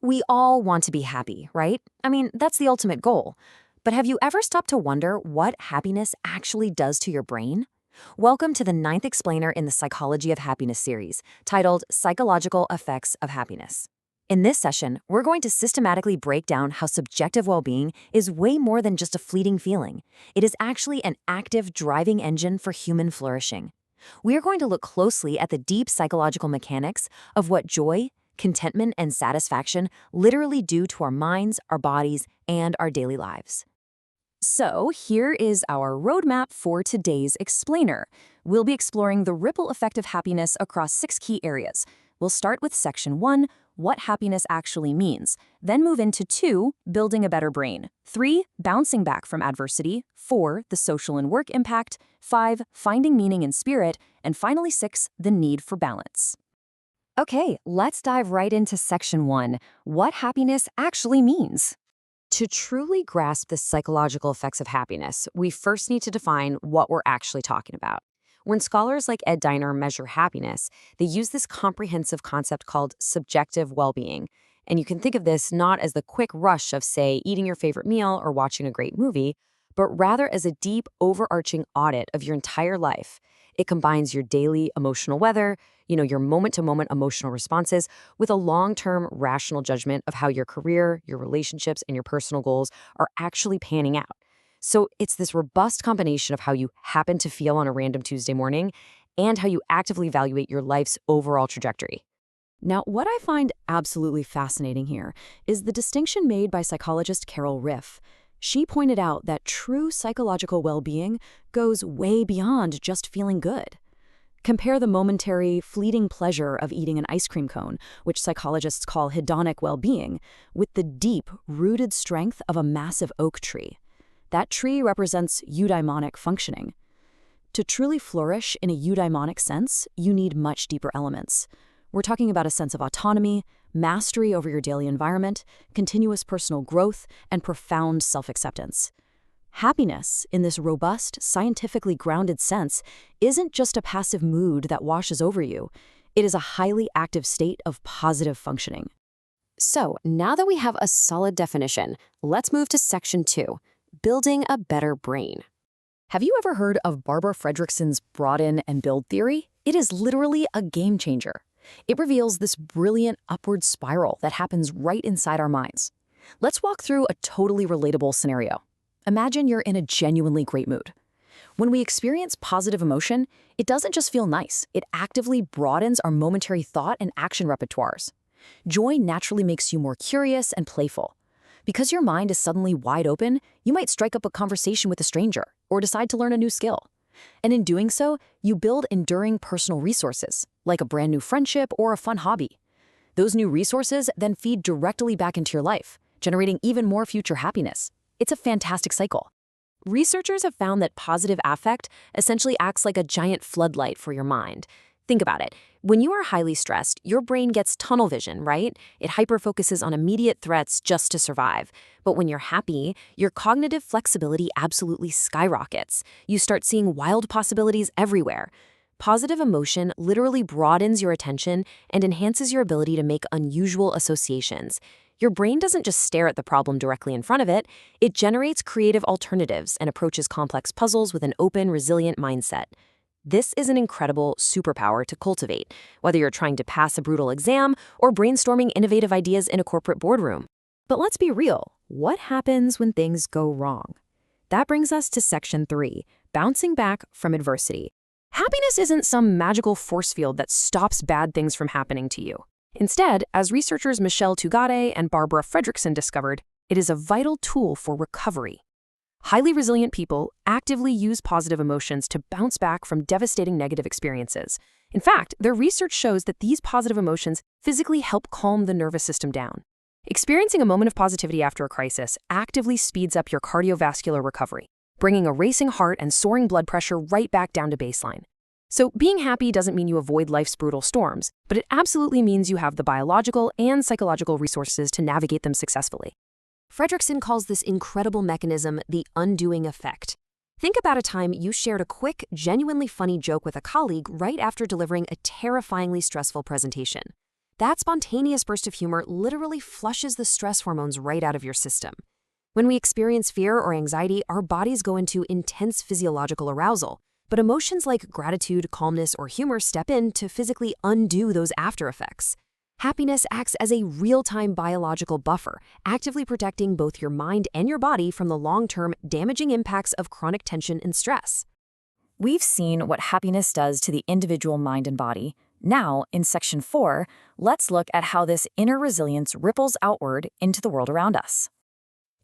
We all want to be happy, right? I mean, that's the ultimate goal. But have you ever stopped to wonder what happiness actually does to your brain? Welcome to the ninth explainer in the Psychology of Happiness series, titled Psychological Effects of Happiness. In this session, we're going to systematically break down how subjective well-being is way more than just a fleeting feeling. It is actually an active driving engine for human flourishing. We are going to look closely at the deep psychological mechanics of what joy, contentment, and satisfaction literally do to our minds, our bodies, and our daily lives. So here is our roadmap for today's explainer. We'll be exploring the ripple effect of happiness across 6 key areas. We'll start with Section 1, what happiness actually means, then move into 2, building a better brain, 3, bouncing back from adversity, 4, the social and work impact, 5, finding meaning in spirit, and finally 6, the need for balance. Okay, let's dive right into Section 1, what happiness actually means. To truly grasp the psychological effects of happiness, we first need to define what we're actually talking about. When scholars like Ed Diner measure happiness, they use this comprehensive concept called subjective well-being. And you can think of this not as the quick rush of, say, eating your favorite meal or watching a great movie, but rather as a deep, overarching audit of your entire life. It combines your daily emotional weather, your moment-to-moment emotional responses, with a long-term rational judgment of how your career, your relationships, and your personal goals are actually panning out. So it's this robust combination of how you happen to feel on a random Tuesday morning and how you actively evaluate your life's overall trajectory. Now, what I find absolutely fascinating here is the distinction made by psychologist Carol Riff. She pointed out that true psychological well-being goes way beyond just feeling good. Compare the momentary, fleeting pleasure of eating an ice cream cone, which psychologists call hedonic well-being, with the deep, rooted strength of a massive oak tree. That tree represents eudaimonic functioning. To truly flourish in a eudaimonic sense, you need much deeper elements. We're talking about a sense of autonomy, mastery over your daily environment, continuous personal growth, and profound self-acceptance. Happiness, in this robust, scientifically grounded sense, isn't just a passive mood that washes over you. It is a highly active state of positive functioning. So, now that we have a solid definition, let's move to Section 2, building a better brain. Have you ever heard of Barbara Fredrickson's Broaden-and-Build theory? It is literally a game changer. It reveals this brilliant upward spiral that happens right inside our minds. Let's walk through a totally relatable scenario. Imagine you're in a genuinely great mood. When we experience positive emotion, it doesn't just feel nice, it actively broadens our momentary thought and action repertoires. Joy naturally makes you more curious and playful. Because your mind is suddenly wide open, you might strike up a conversation with a stranger or decide to learn a new skill. And in doing so, you build enduring personal resources, like a brand new friendship or a fun hobby. Those new resources then feed directly back into your life, generating even more future happiness. It's a fantastic cycle. Researchers have found that positive affect essentially acts like a giant floodlight for your mind. Think about it. When you are highly stressed, your brain gets tunnel vision, right? It hyperfocuses on immediate threats just to survive. But when you're happy, your cognitive flexibility absolutely skyrockets. You start seeing wild possibilities everywhere. Positive emotion literally broadens your attention and enhances your ability to make unusual associations. Your brain doesn't just stare at the problem directly in front of it, it generates creative alternatives and approaches complex puzzles with an open, resilient mindset. This is an incredible superpower to cultivate, whether you're trying to pass a brutal exam or brainstorming innovative ideas in a corporate boardroom. But let's be real, what happens when things go wrong? That brings us to Section 3, bouncing back from adversity. Happiness isn't some magical force field that stops bad things from happening to you. Instead, as researchers Michelle Tugade and Barbara Fredrickson discovered, it is a vital tool for recovery. Highly resilient people actively use positive emotions to bounce back from devastating negative experiences. In fact, their research shows that these positive emotions physically help calm the nervous system down. Experiencing a moment of positivity after a crisis actively speeds up your cardiovascular recovery, bringing a racing heart and soaring blood pressure right back down to baseline. So being happy doesn't mean you avoid life's brutal storms, but it absolutely means you have the biological and psychological resources to navigate them successfully. Fredrickson calls this incredible mechanism the undoing effect. Think about a time you shared a quick, genuinely funny joke with a colleague right after delivering a terrifyingly stressful presentation. That spontaneous burst of humor literally flushes the stress hormones right out of your system. When we experience fear or anxiety, our bodies go into intense physiological arousal. But emotions like gratitude, calmness, or humor step in to physically undo those after effects. Happiness acts as a real-time biological buffer, actively protecting both your mind and your body from the long-term damaging impacts of chronic tension and stress. We've seen what happiness does to the individual mind and body. Now, in Section 4, let's look at how this inner resilience ripples outward into the world around us.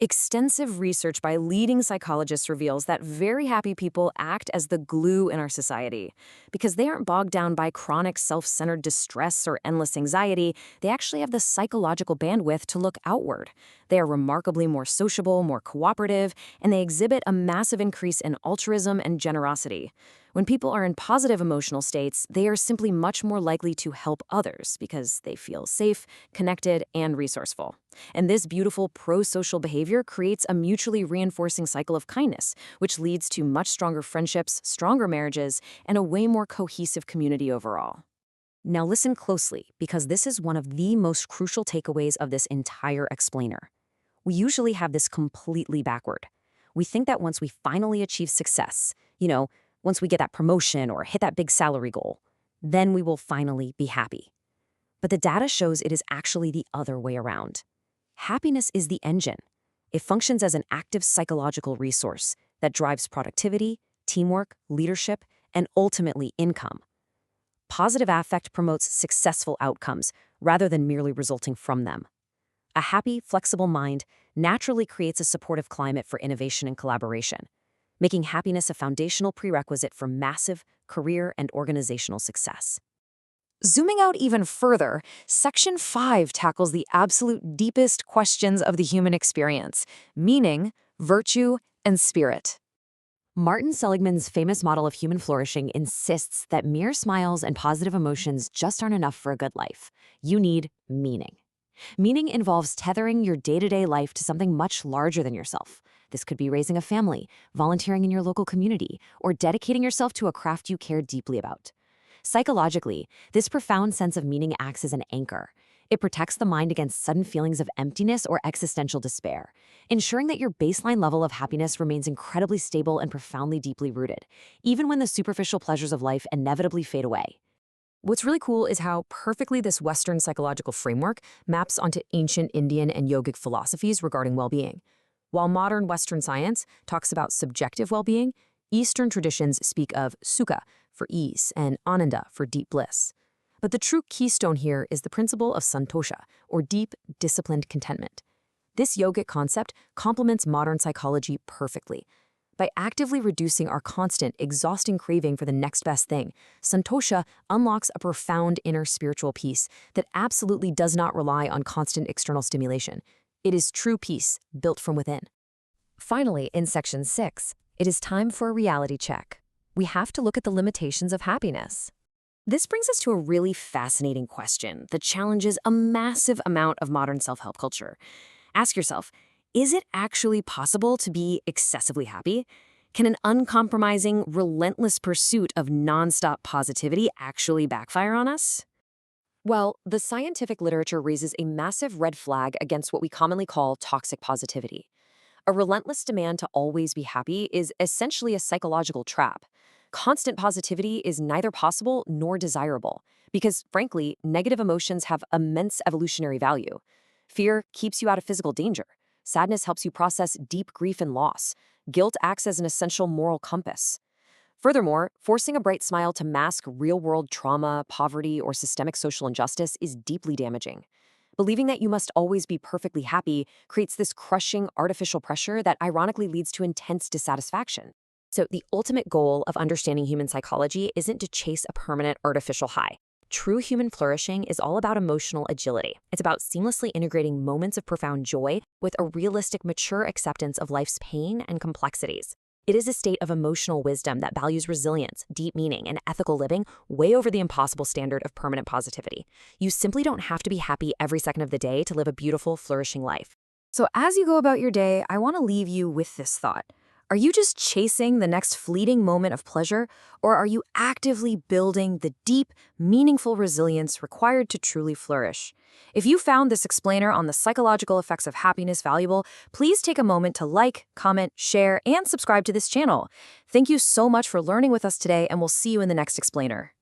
Extensive research by leading psychologists reveals that very happy people act as the glue in our society. Because they aren't bogged down by chronic self-centered distress or endless anxiety, they actually have the psychological bandwidth to look outward. They are remarkably more sociable, more cooperative, and they exhibit a massive increase in altruism and generosity. When people are in positive emotional states, they are simply much more likely to help others because they feel safe, connected, and resourceful. And this beautiful pro-social behavior creates a mutually reinforcing cycle of kindness, which leads to much stronger friendships, stronger marriages, and a way more cohesive community overall. Now listen closely, because this is one of the most crucial takeaways of this entire explainer. We usually have this completely backward. We think that once we finally achieve success, once we get that promotion or hit that big salary goal, then we will finally be happy. But the data shows it is actually the other way around. Happiness is the engine. It functions as an active psychological resource that drives productivity, teamwork, leadership, and ultimately income. Positive affect promotes successful outcomes rather than merely resulting from them. A happy, flexible mind naturally creates a supportive climate for innovation and collaboration, making happiness a foundational prerequisite for massive career and organizational success. Zooming out even further, Section 5 tackles the absolute deepest questions of the human experience: meaning, virtue, and spirit. Martin Seligman's famous model of human flourishing insists that mere smiles and positive emotions just aren't enough for a good life. You need meaning. Meaning involves tethering your day-to-day life to something much larger than yourself. This could be raising a family, volunteering in your local community, or dedicating yourself to a craft you care deeply about. Psychologically, this profound sense of meaning acts as an anchor. It protects the mind against sudden feelings of emptiness or existential despair, ensuring that your baseline level of happiness remains incredibly stable and profoundly deeply rooted, even when the superficial pleasures of life inevitably fade away. What's really cool is how perfectly this Western psychological framework maps onto ancient Indian and yogic philosophies regarding well-being. While modern Western science talks about subjective well-being, Eastern traditions speak of sukha for ease and ananda for deep bliss. But the true keystone here is the principle of santosha, or deep, disciplined contentment. This yogic concept complements modern psychology perfectly. By actively reducing our constant, exhausting craving for the next best thing, santosha unlocks a profound inner spiritual peace that absolutely does not rely on constant external stimulation. It is true peace, built from within. Finally, in Section 6, it is time for a reality check. We have to look at the limitations of happiness. This brings us to a really fascinating question that challenges a massive amount of modern self-help culture. Ask yourself, is it actually possible to be excessively happy? Can an uncompromising, relentless pursuit of nonstop positivity actually backfire on us? Well, the scientific literature raises a massive red flag against what we commonly call toxic positivity. A relentless demand to always be happy is essentially a psychological trap. Constant positivity is neither possible nor desirable because, frankly, negative emotions have immense evolutionary value. Fear keeps you out of physical danger. Sadness helps you process deep grief and loss. Guilt acts as an essential moral compass. Furthermore, forcing a bright smile to mask real-world trauma, poverty, or systemic social injustice is deeply damaging. Believing that you must always be perfectly happy creates this crushing, artificial pressure that ironically leads to intense dissatisfaction. So the ultimate goal of understanding human psychology isn't to chase a permanent artificial high. True human flourishing is all about emotional agility. It's about seamlessly integrating moments of profound joy with a realistic, mature acceptance of life's pain and complexities. It is a state of emotional wisdom that values resilience, deep meaning, and ethical living way over the impossible standard of permanent positivity. You simply don't have to be happy every second of the day to live a beautiful, flourishing life. So as you go about your day, I want to leave you with this thought. Are you just chasing the next fleeting moment of pleasure, or are you actively building the deep, meaningful resilience required to truly flourish? If you found this explainer on the psychological effects of happiness valuable, please take a moment to like, comment, share, and subscribe to this channel. Thank you so much for learning with us today, and we'll see you in the next explainer.